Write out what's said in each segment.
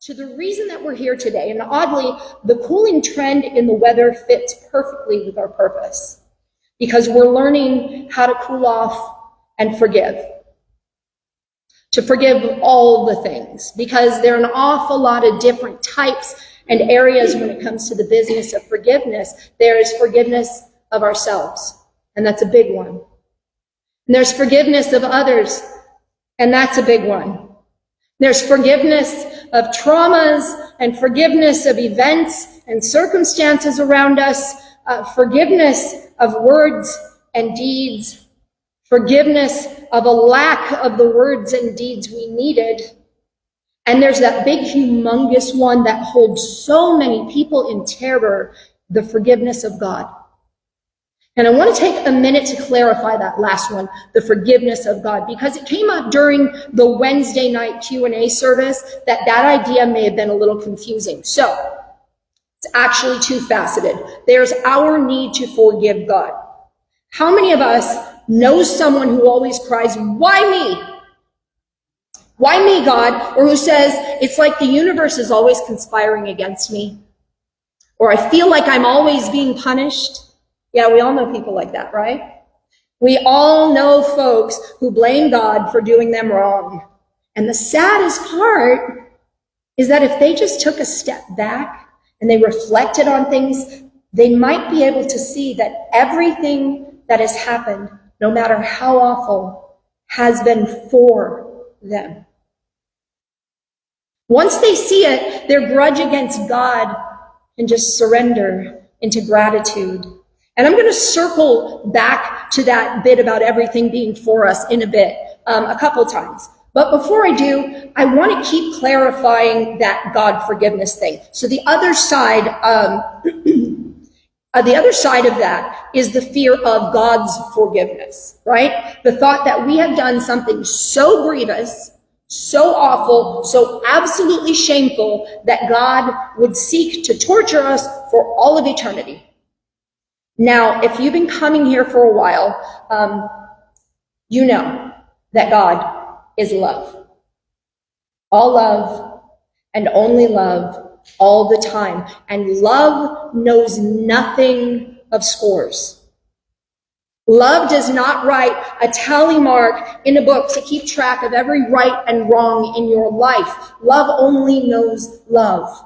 to the reason that we're here today. And oddly, the cooling trend in the weather fits perfectly with our purpose, because we're learning how to cool off and forgive. To forgive all the things, because there are an awful lot of different types and areas when it comes to the business of forgiveness. There is forgiveness of ourselves, and that's a big one. And there's forgiveness of others, and that's a big one. There's forgiveness of traumas and forgiveness of events and circumstances around us, forgiveness of words and deeds, forgiveness of a lack of the words and deeds we needed. And there's that big, humongous one that holds so many people in terror, the forgiveness of God. And I want to take a minute to clarify that last one, the forgiveness of God, because it came up during the Wednesday night Q&A service that idea may have been a little confusing. So it's actually two-faceted. There's our need to forgive God. How many of us know someone who always cries, "Why me? Why me, God?" Or who says, "It's like the universe is always conspiring against me." Or, "I feel like I'm always being punished." Yeah, we all know people like that, right? We all know folks who blame God for doing them wrong. And the saddest part is that if they just took a step back and they reflected on things, they might be able to see that everything that has happened, no matter how awful, has been for them. Once they see it, their grudge against God can just surrender into gratitude. And I'm going to circle back to that bit about everything being for us in a bit, a couple times. But before I do, I want to keep clarifying that God forgiveness thing. So the other side of that is the fear of God's forgiveness, right? The thought that we have done something so grievous, so awful, so absolutely shameful that God would seek to torture us for all of eternity. Now, if you've been coming here for a while, you know that God is love. All love and only love all the time. And love knows nothing of scores. Love does not write a tally mark in a book to keep track of every right and wrong in your life. Love only knows love.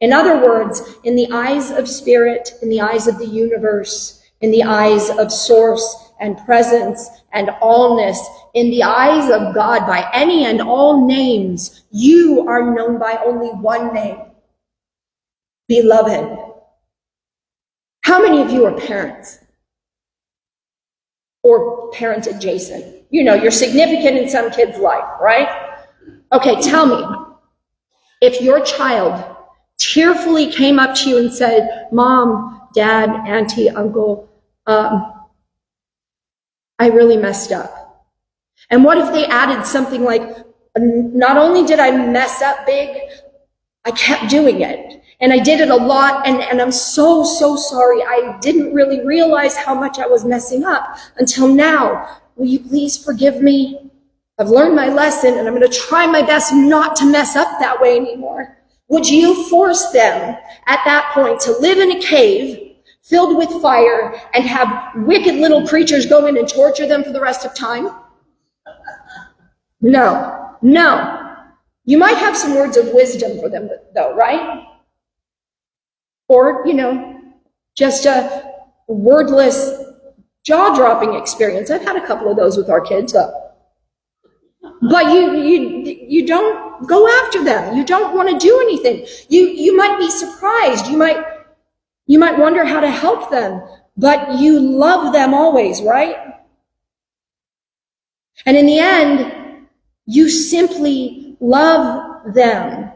In other words, in the eyes of spirit, in the eyes of the universe, in the eyes of source and presence and allness, in the eyes of God by any and all names, you are known by only one name: beloved. How many of you are parents? Or parent adjacent? You know, you're significant in some kid's life, right? Okay, tell me, if your child tearfully came up to you and said, "Mom, Dad, Auntie, Uncle, I really messed up." And what if they added something like, "Not only did I mess up big, I kept doing it. And I did it a lot, and I'm so sorry. I didn't really realize how much I was messing up until now. Will you please forgive me? I've learned my lesson, and I'm going to try my best not to mess up that way anymore." Would you force them at that point to live in a cave filled with fire and have wicked little creatures go in and torture them for the rest of time? No. You might have some words of wisdom for them, though, right? Or, just a wordless, jaw-dropping experience. I've had a couple of those with our kids, though. But you don't go after them. You don't want to do anything. You might be surprised. You might wonder how to help them, but you love them always, right? And in the end, you simply love them.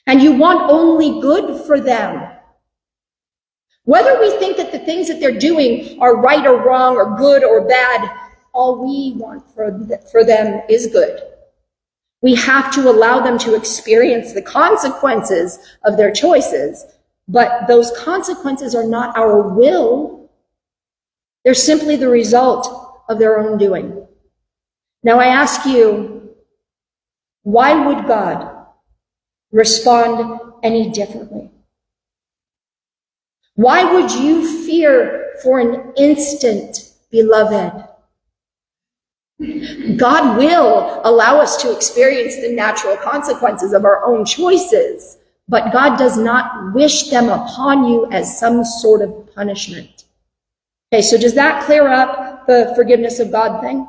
And you want only good for them. Whether we think that the things that they're doing are right or wrong or good or bad, all we want for them is good. We have to allow them to experience the consequences of their choices, but those consequences are not our will. They're simply the result of their own doing. Now I ask you, why would God respond any differently? Why would you fear for an instant, beloved? God will allow us to experience the natural consequences of our own choices, but God does not wish them upon you as some sort of punishment. Okay, so does that clear up the forgiveness of God thing?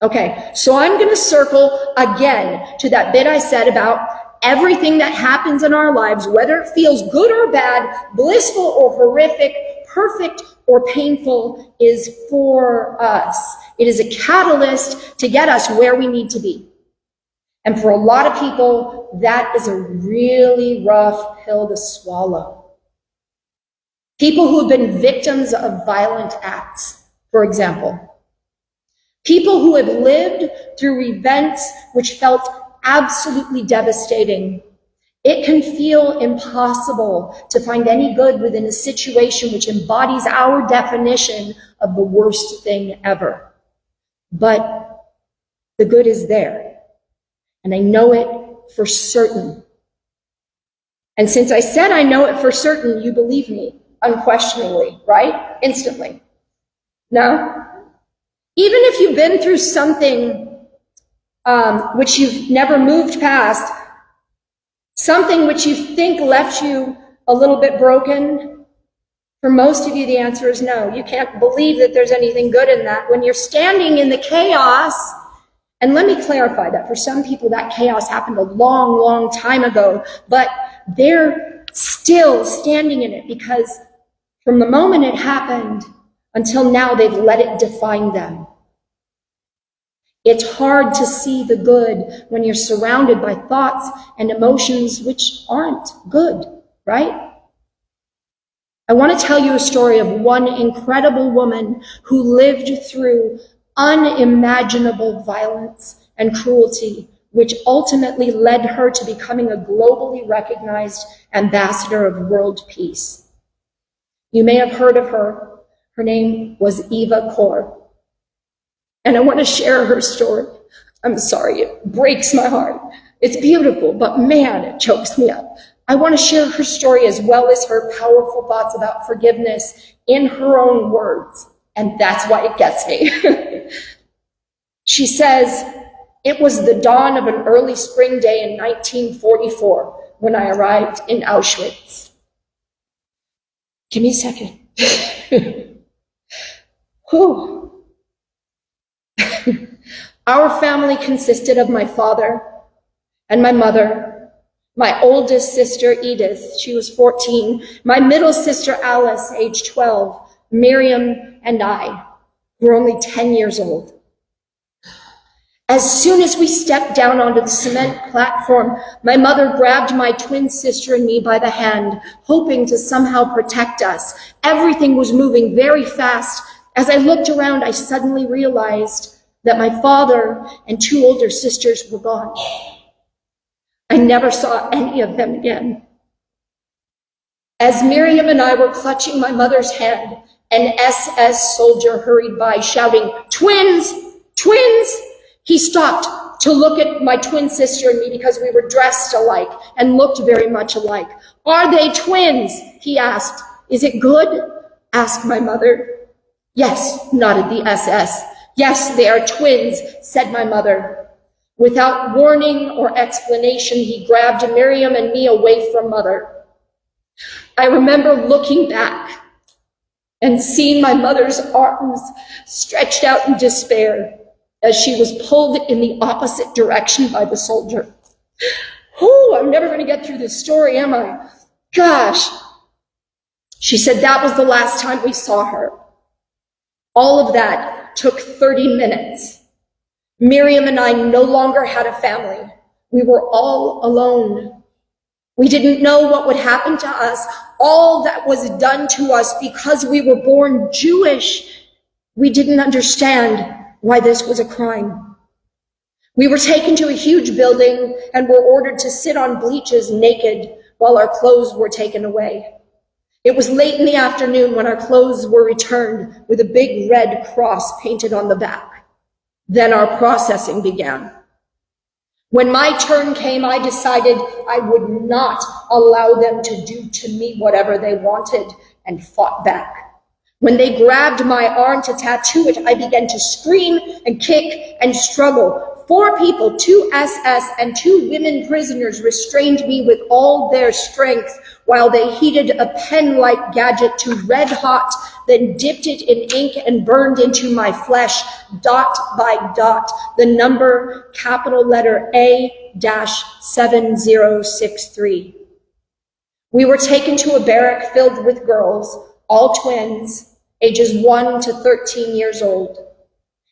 Okay, so I'm going to circle again to that bit I said about everything that happens in our lives, whether it feels good or bad, blissful or horrific, perfect or painful, is for us. It is a catalyst to get us where we need to be. And for a lot of people, that is a really rough pill to swallow. People who have been victims of violent acts, for example. People who have lived through events which felt absolutely devastating. It can feel impossible to find any good within a situation which embodies our definition of the worst thing ever. But the good is there, and I know it for certain. And since I said I know it for certain, you believe me, unquestioningly, right? Instantly. No? Even if you've been through something which you've never moved past, something which you think left you a little bit broken, for most of you, the answer is no. You can't believe that there's anything good in that. When you're standing in the chaos, and let me clarify that for some people that chaos happened a long, long time ago, but they're still standing in it because from the moment it happened until now, they've let it define them. It's hard to see the good when you're surrounded by thoughts and emotions which aren't good, right? I want to tell you a story of one incredible woman who lived through unimaginable violence and cruelty, which ultimately led her to becoming a globally recognized ambassador of world peace. You may have heard of her. Her name was Eva Kor. And I want to share her story. I'm sorry, it breaks my heart. It's beautiful, but man, it chokes me up. I want to share her story as well as her powerful thoughts about forgiveness in her own words. And that's why it gets me. She says, "It was the dawn of an early spring day in 1944 when I arrived in Auschwitz." Give me a second. Whew. Our family consisted of my father and my mother, my oldest sister, Edith, she was 14, my middle sister, Alice, age 12, Miriam, and I were only 10 years old. As soon as we stepped down onto the cement platform, my mother grabbed my twin sister and me by the hand, hoping to somehow protect us. Everything was moving very fast. As I looked around, I suddenly realized that my father and two older sisters were gone. I never saw any of them again. As Miriam and I were clutching my mother's hand, an SS soldier hurried by shouting, "Twins! Twins!" He stopped to look at my twin sister and me because we were dressed alike and looked very much alike. "Are they twins?" he asked. "Is it good?" asked my mother. "Yes," nodded the SS. "Yes, they are twins," said my mother. Without warning or explanation, he grabbed Miriam and me away from Mother. I remember looking back and seeing my mother's arms stretched out in despair as she was pulled in the opposite direction by the soldier. I'm never going to get through this story, am I? Gosh. She said that was the last time we saw her. All of that took 30 minutes. Miriam and I no longer had a family. We were all alone. We didn't know what would happen to us, all that was done to us because we were born Jewish. We didn't understand why this was a crime. We were taken to a huge building and were ordered to sit on bleachers naked while our clothes were taken away. It was late in the afternoon when our clothes were returned with a big red cross painted on the back. Then our processing began. When my turn came, I decided I would not allow them to do to me whatever they wanted, and fought back. When they grabbed my arm to tattoo it, I began to scream and kick and struggle. 4 people, 2 SS and 2 women prisoners, restrained me with all their strength while they heated a pen-like gadget to red hot, then dipped it in ink and burned into my flesh, dot by dot, the number, capital letter A-7063. We were taken to a barrack filled with girls, all twins, ages 1 to 13 years old.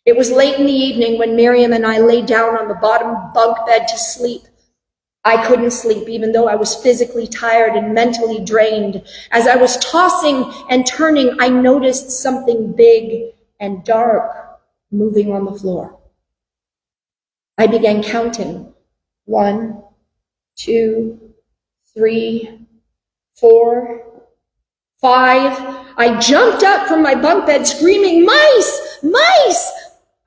It was late in the evening when Miriam and I lay down on the bottom bunk bed to sleep. I couldn't sleep, even though I was physically tired and mentally drained. As I was tossing and turning, I noticed something big and dark moving on the floor. I began counting. 1, 2, 3, 4, 5. I jumped up from my bunk bed screaming, "Mice! Mice!"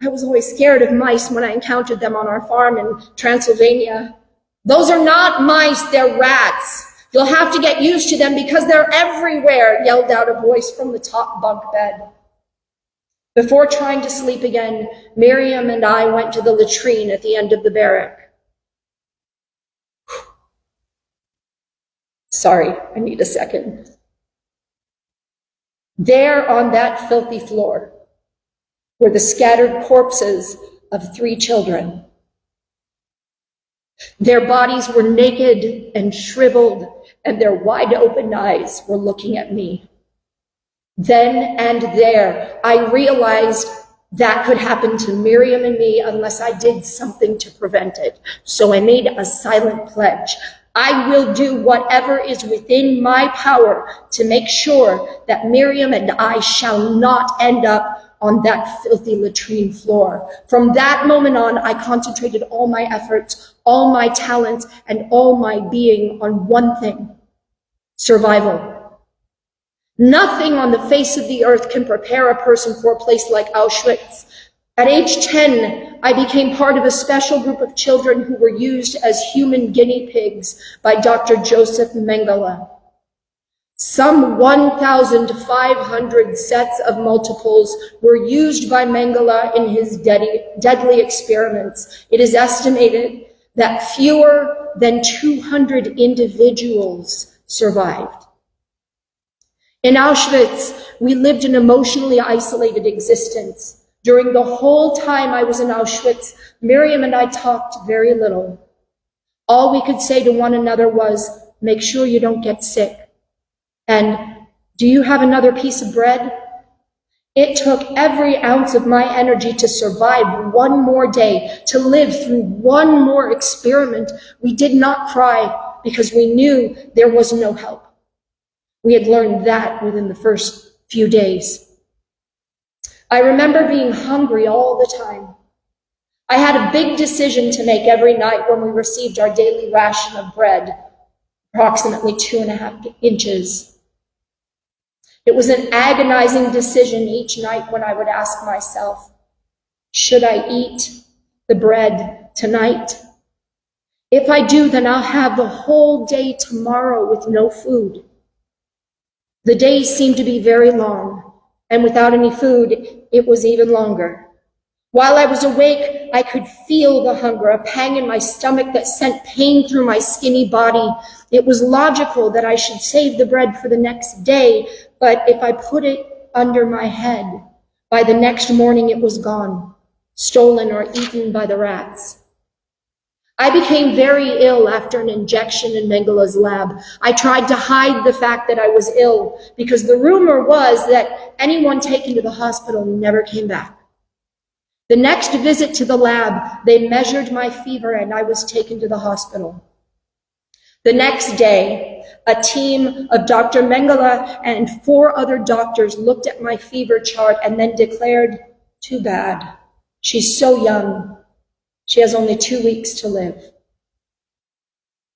I was always scared of mice when I encountered them on our farm in Transylvania. "Those are not mice, they're rats. You'll have to get used to them because they're everywhere," yelled out a voice from the top bunk bed. Before trying to sleep again, Miriam and I went to the latrine at the end of the barrack. Sorry, I need a second. There on that filthy floor were the scattered corpses of 3 children. Their bodies were naked and shriveled, and their wide open eyes were looking at me. Then and there, I realized that could happen to Miriam and me unless I did something to prevent it. So I made a silent pledge. I will do whatever is within my power to make sure that Miriam and I shall not end up on that filthy latrine floor. From that moment on, I concentrated all my efforts, all my talents, and all my being on one thing: survival. Nothing on the face of the earth can prepare a person for a place like Auschwitz. At age 10, I became part of a special group of children who were used as human guinea pigs by Dr. Joseph Mengele. Some 1,500 sets of multiples were used by Mengele in his deadly experiments. It is estimated that fewer than 200 individuals survived. In Auschwitz, we lived an emotionally isolated existence. During the whole time I was in Auschwitz, Miriam and I talked very little. All we could say to one another was, "Make sure you don't get sick." And, "Do you have another piece of bread?" It took every ounce of my energy to survive one more day, to live through one more experiment. We did not cry because we knew there was no help. We had learned that within the first few days. I remember being hungry all the time. I had a big decision to make every night when we received our daily ration of bread, approximately 2.5 inches. It was an agonizing decision each night when I would ask myself, should I eat the bread tonight? If I do, then I'll have the whole day tomorrow with no food. The days seemed to be very long, and without any food, it was even longer. While I was awake, I could feel the hunger, a pang in my stomach that sent pain through my skinny body. It was logical that I should save the bread for the next day, but if I put it under my head, by the next morning it was gone, stolen or eaten by the rats. I became very ill after an injection in Mengele's lab. I tried to hide the fact that I was ill because the rumor was that anyone taken to the hospital never came back. The next visit to the lab, they measured my fever and I was taken to the hospital. The next day, a team of Dr. Mengele and 4 other doctors looked at my fever chart and then declared, "Too bad. She's so young. She has only 2 weeks to live."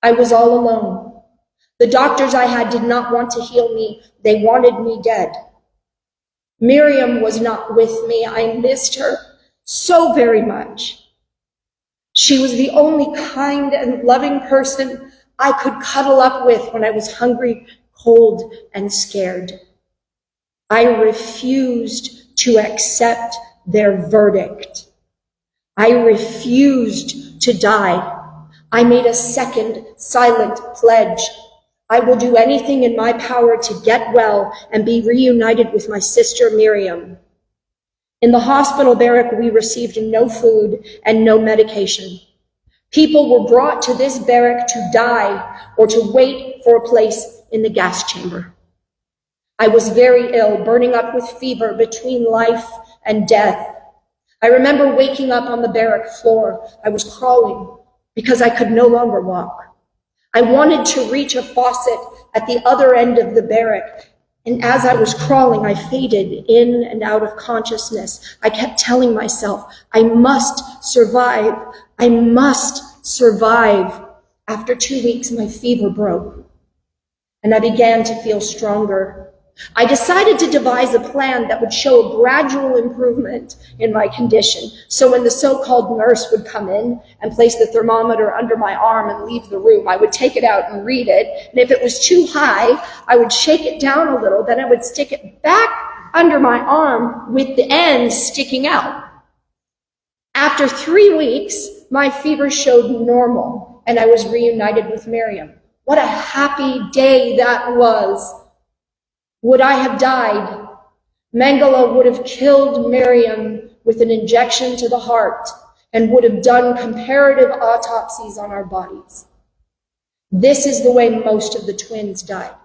I was all alone. The doctors I had did not want to heal me. They wanted me dead. Miriam was not with me. I missed her so very much. She was the only kind and loving person I could cuddle up with when I was hungry, cold, and scared. I refused to accept their verdict. I refused to die. I made a second silent pledge. I will do anything in my power to get well and be reunited with my sister Miriam. In the hospital barrack, we received no food and no medication. People were brought to this barrack to die or to wait for a place in the gas chamber. I was very ill, burning up with fever between life and death. I remember waking up on the barrack floor. I was crawling because I could no longer walk. I wanted to reach a faucet at the other end of the barrack, and as I was crawling, I faded in and out of consciousness. I kept telling myself, I must survive. I must survive. After 2 weeks, my fever broke, and I began to feel stronger. I decided to devise a plan that would show a gradual improvement in my condition. So when the so-called nurse would come in and place the thermometer under my arm and leave the room, I would take it out and read it. And if it was too high, I would shake it down a little. Then I would stick it back under my arm with the end sticking out. After 3 weeks, my fever showed normal, and I was reunited with Miriam. What a happy day that was. Would I have died? Mengele would have killed Miriam with an injection to the heart and would have done comparative autopsies on our bodies. This is the way most of the twins died.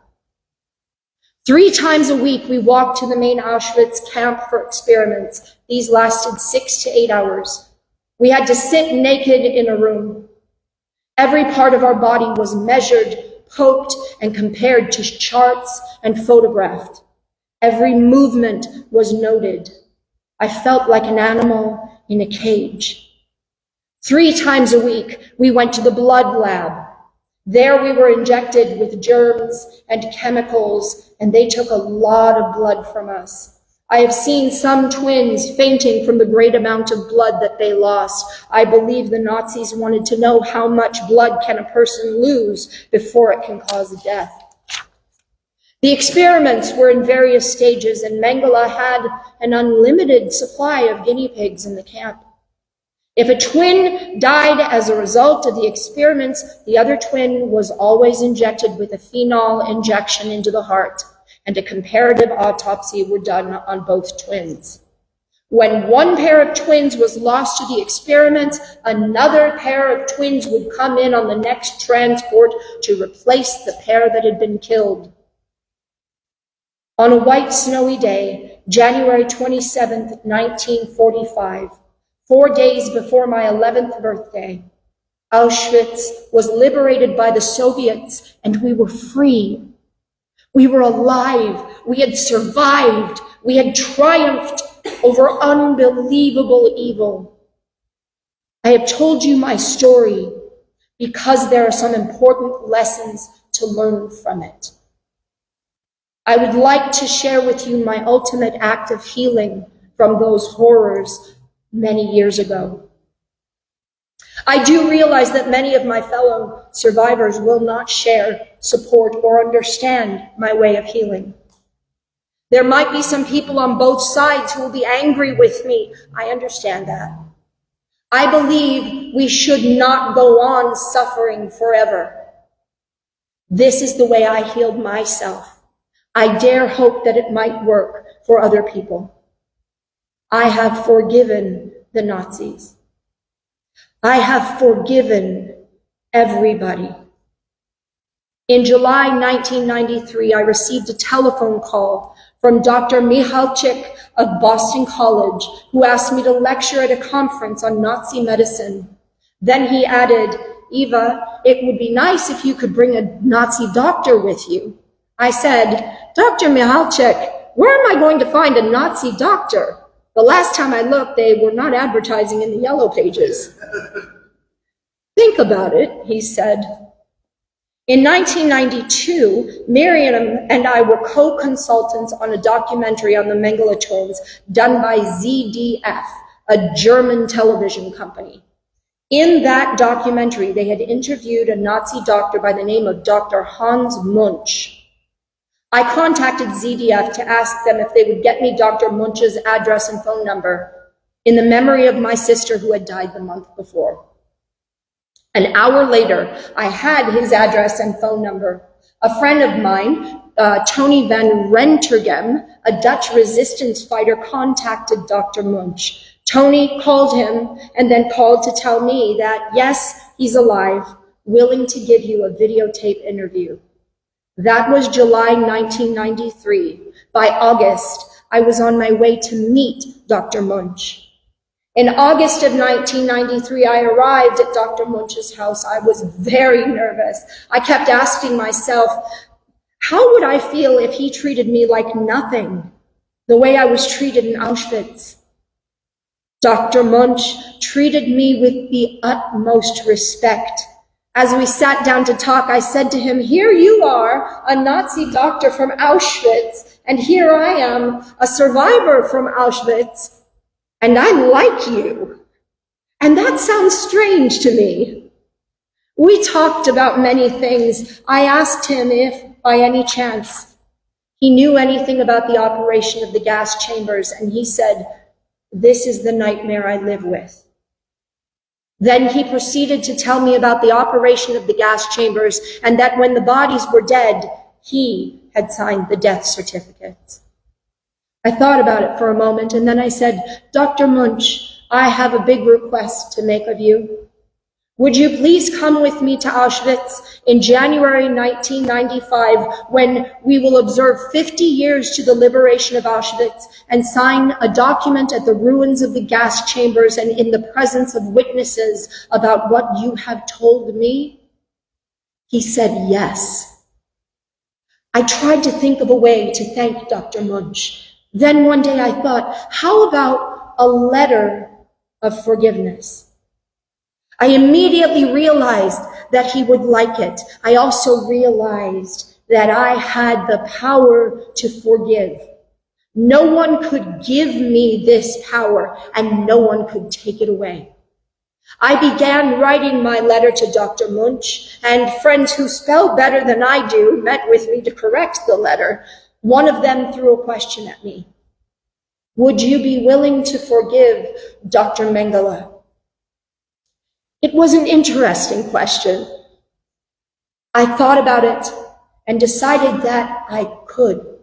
3 times a week, we walked to the main Auschwitz camp for experiments. These lasted 6 to 8 hours. We had to sit naked in a room. Every part of our body was measured, poked, and compared to charts and photographed. Every movement was noted. I felt like an animal in a cage. 3 times a week, we went to the blood lab. There we were injected with germs and chemicals, and they took a lot of blood from us. I have seen some twins fainting from the great amount of blood that they lost. I believe the Nazis wanted to know how much blood can a person lose before it can cause death. The experiments were in various stages, and Mengele had an unlimited supply of guinea pigs in the camp. If a twin died as a result of the experiments, the other twin was always injected with a phenol injection into the heart, and a comparative autopsy were done on both twins. When one pair of twins was lost to the experiments, another pair of twins would come in on the next transport to replace the pair that had been killed. On a white snowy day, January 27th, 1945, 4 days before my 11th birthday, Auschwitz was liberated by the Soviets, and we were free. We were alive. We had survived. We had triumphed over unbelievable evil. I have told you my story because there are some important lessons to learn from it. I would like to share with you my ultimate act of healing from those horrors many years ago. I do realize that many of my fellow survivors will not share, support, or understand my way of healing. There might be some people on both sides who will be angry with me. I understand that. I believe we should not go on suffering forever. This is the way I healed myself. I dare hope that it might work for other people. I have forgiven the Nazis. I have forgiven everybody. In July 1993, I received a telephone call from Dr. Michalczyk of Boston College, who asked me to lecture at a conference on Nazi medicine. Then he added, "Eva, it would be nice if you could bring a Nazi doctor with you." I said, "Dr. Michalczyk, where am I going to find a Nazi doctor? The last time I looked, they were not advertising in the yellow pages." "Think about it," he said. In 1992, Miriam and I were co-consultants on a documentary on the Mengele twins done by ZDF, a German television company. In that documentary, they had interviewed a Nazi doctor by the name of Dr. Hans Munch. I contacted ZDF to ask them if they would get me Dr. Munch's address and phone number in the memory of my sister who had died the month before. An hour later, I had his address and phone number. A friend of mine, Tony van Rentergem, a Dutch resistance fighter, contacted Dr. Munch. Tony called him and then called to tell me that, yes, he's alive, willing to give you a videotape interview. That was July 1993. By August, I was on my way to meet Dr. Munch. In August of 1993, I arrived at Dr. Munch's house. I was very nervous. I kept asking myself, how would I feel if he treated me like nothing, the way I was treated in Auschwitz? Dr. Munch treated me with the utmost respect. As we sat down to talk, I said to him, here you are, a Nazi doctor from Auschwitz, and here I am, a survivor from Auschwitz, and I like you. And that sounds strange to me. We talked about many things. I asked him if, by any chance, he knew anything about the operation of the gas chambers, and he said, this is the nightmare I live with. Then he proceeded to tell me about the operation of the gas chambers and that when the bodies were dead, he had signed the death certificates. I thought about it for a moment and then I said, Dr. Munch, I have a big request to make of you. Would you please come with me to Auschwitz in January 1995 when we will observe 50 years to the liberation of Auschwitz and sign a document at the ruins of the gas chambers and in the presence of witnesses about what you have told me? He said yes. I tried to think of a way to thank Dr. Munch. Then one day I thought, how about a letter of forgiveness? I immediately realized that he would like it. I also realized that I had the power to forgive. No one could give me this power, and no one could take it away. I began writing my letter to Dr. Munch, and friends who spell better than I do met with me to correct the letter. One of them threw a question at me. Would you be willing to forgive Dr. Mengele? It was an interesting question. I thought about it and decided that I could.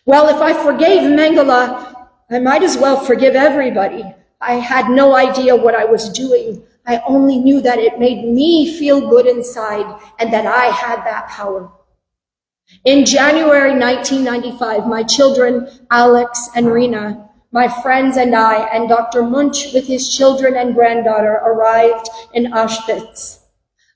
Well, if I forgave Mengele, I might as well forgive everybody. I had no idea what I was doing. I only knew that it made me feel good inside and that I had that power. In January 1995, my children, Alex and Rena, my friends and I, and Dr. Munch with his children and granddaughter arrived in Auschwitz.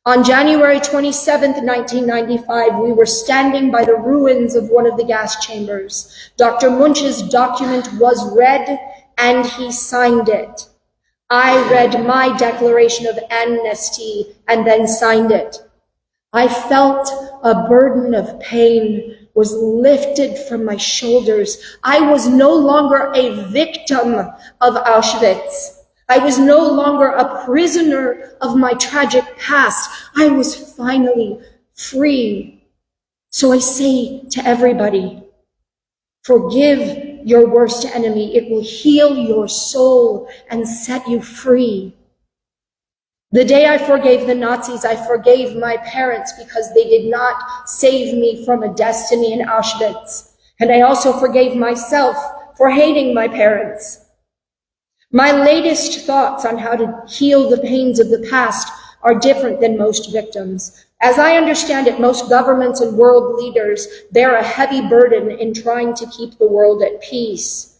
On January 27th, 1995, we were standing by the ruins of one of the gas chambers. Dr. Munch's document was read and he signed it. I read my declaration of amnesty and then signed it. I felt a burden of pain was lifted from my shoulders. I was no longer a victim of Auschwitz. I was no longer a prisoner of my tragic past. I was finally free. So I say to everybody, forgive your worst enemy. It will heal your soul and set you free. The day I forgave the Nazis, I forgave my parents because they did not save me from a destiny in Auschwitz. And I also forgave myself for hating my parents. My latest thoughts on how to heal the pains of the past are different than most victims. As I understand it, most governments and world leaders bear a heavy burden in trying to keep the world at peace.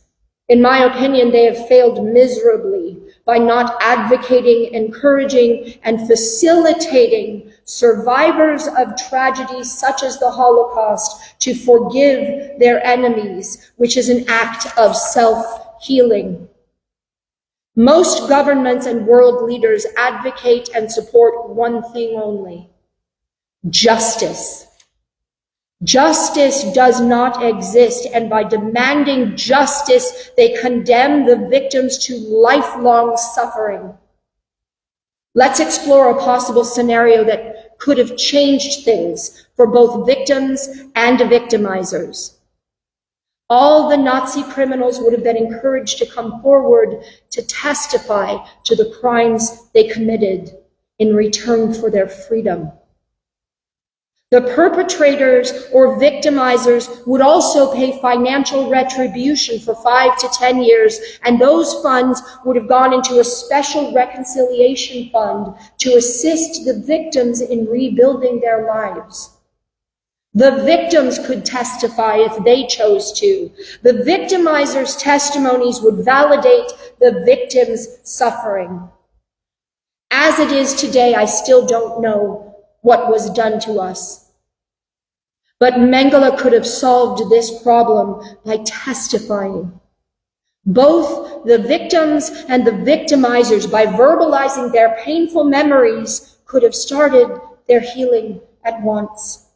In my opinion, they have failed miserably by not advocating, encouraging, and facilitating survivors of tragedies such as the Holocaust to forgive their enemies, which is an act of self-healing. Most governments and world leaders advocate and support one thing only: justice. Justice does not exist, and by demanding justice, they condemn the victims to lifelong suffering. Let's explore a possible scenario that could have changed things for both victims and victimizers. All the Nazi criminals would have been encouraged to come forward to testify to the crimes they committed in return for their freedom. The perpetrators or victimizers would also pay financial retribution for 5 to 10 years, and those funds would have gone into a special reconciliation fund to assist the victims in rebuilding their lives. The victims could testify if they chose to. The victimizers' testimonies would validate the victims' suffering. As it is today, I still don't know what was done to us. But Mengele could have solved this problem by testifying. Both the victims and the victimizers, by verbalizing their painful memories, could have started their healing at once.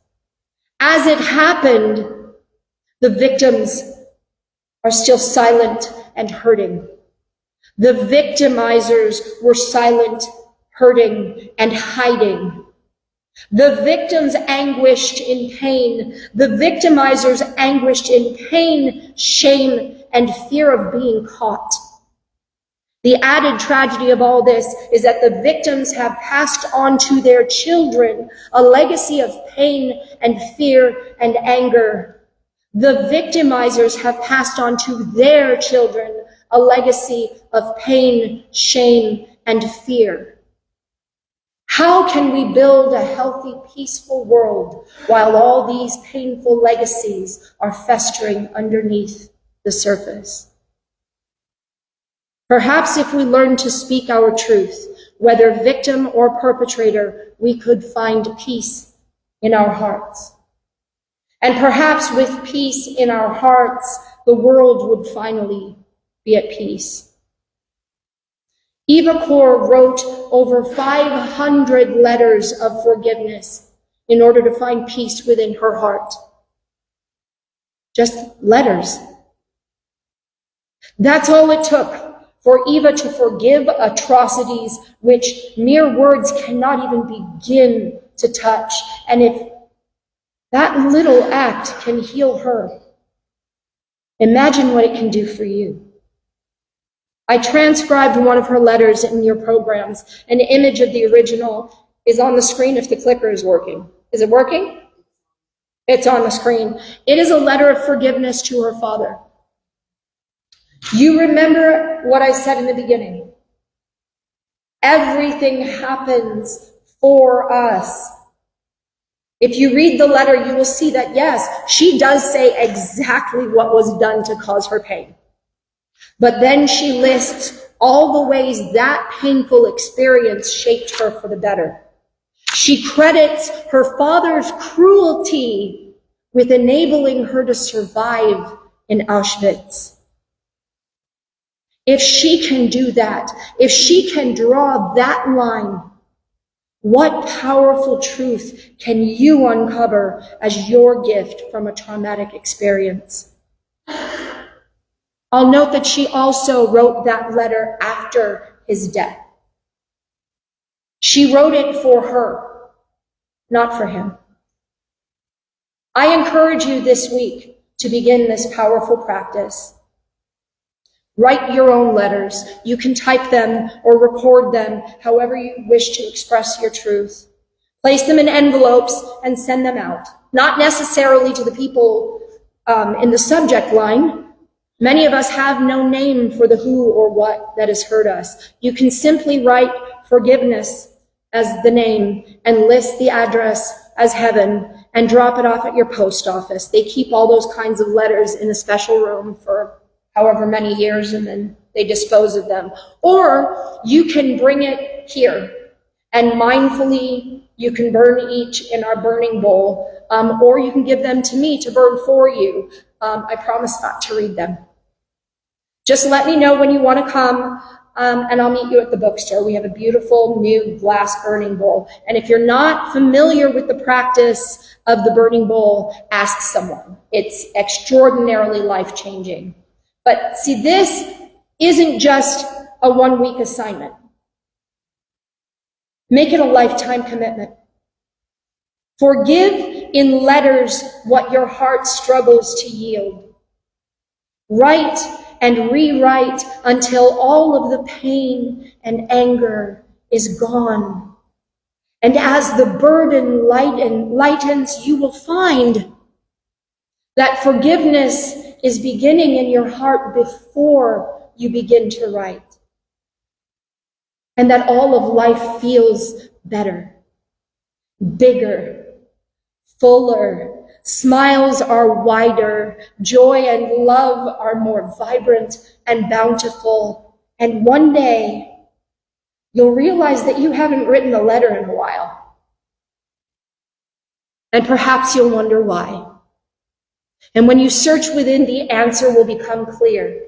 As it happened, the victims are still silent and hurting. The victimizers were silent, hurting, and hiding. The victims anguished in pain. The victimizers anguished in pain, shame, and fear of being caught. The added tragedy of all this is that the victims have passed on to their children a legacy of pain and fear and anger. The victimizers have passed on to their children a legacy of pain, shame, and fear. How can we build a healthy, peaceful world while all these painful legacies are festering underneath the surface? Perhaps if we learn to speak our truth, whether victim or perpetrator, we could find peace in our hearts. And perhaps with peace in our hearts, the world would finally be at peace. Eva Kor wrote over 500 letters of forgiveness in order to find peace within her heart. Just letters. That's all it took for Eva to forgive atrocities which mere words cannot even begin to touch. And if that little act can heal her, imagine what it can do for you. I transcribed one of her letters in your programs. An image of the original is on the screen if the clicker is working. Is it working? It's on the screen. It is a letter of forgiveness to her father. You remember what I said in the beginning. Everything happens for us. If you read the letter, you will see that, yes, she does say exactly what was done to cause her pain. But then she lists all the ways that painful experience shaped her for the better. She credits her father's cruelty with enabling her to survive in Auschwitz. If she can do that, if she can draw that line, what powerful truth can you uncover as your gift from a traumatic experience? I'll note that she also wrote that letter after his death. She wrote it for her, not for him. I encourage you this week to begin this powerful practice. Write your own letters. You can type them or record them however you wish to express your truth. Place them in envelopes and send them out. Not necessarily to the people in the subject line. Many of us have no name for the who or what that has hurt us. You can simply write forgiveness as the name and list the address as heaven and drop it off at your post office. They keep all those kinds of letters in a special room for however many years, and then they dispose of them. Or you can bring it here, and mindfully you can burn each in our burning bowl, or you can give them to me to burn for you. I promise not to read them. Just let me know when you want to come, and I'll meet you at the bookstore. We have a beautiful new glass burning bowl. And if you're not familiar with the practice of the burning bowl, ask someone. It's extraordinarily life-changing. But see, this isn't just a one-week assignment. Make it a lifetime commitment. Forgive in letters what your heart struggles to yield. Write and rewrite until all of the pain and anger is gone. And as the burden lightens, you will find that forgiveness is beginning in your heart before you begin to write. And that all of life feels better, bigger, fuller. Smiles are wider, joy and love are more vibrant and bountiful. And one day, you'll realize that you haven't written a letter in a while. And perhaps you'll wonder why. And when you search within, the answer will become clear.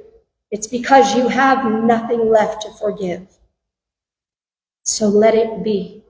It's because you have nothing left to forgive. So let it be.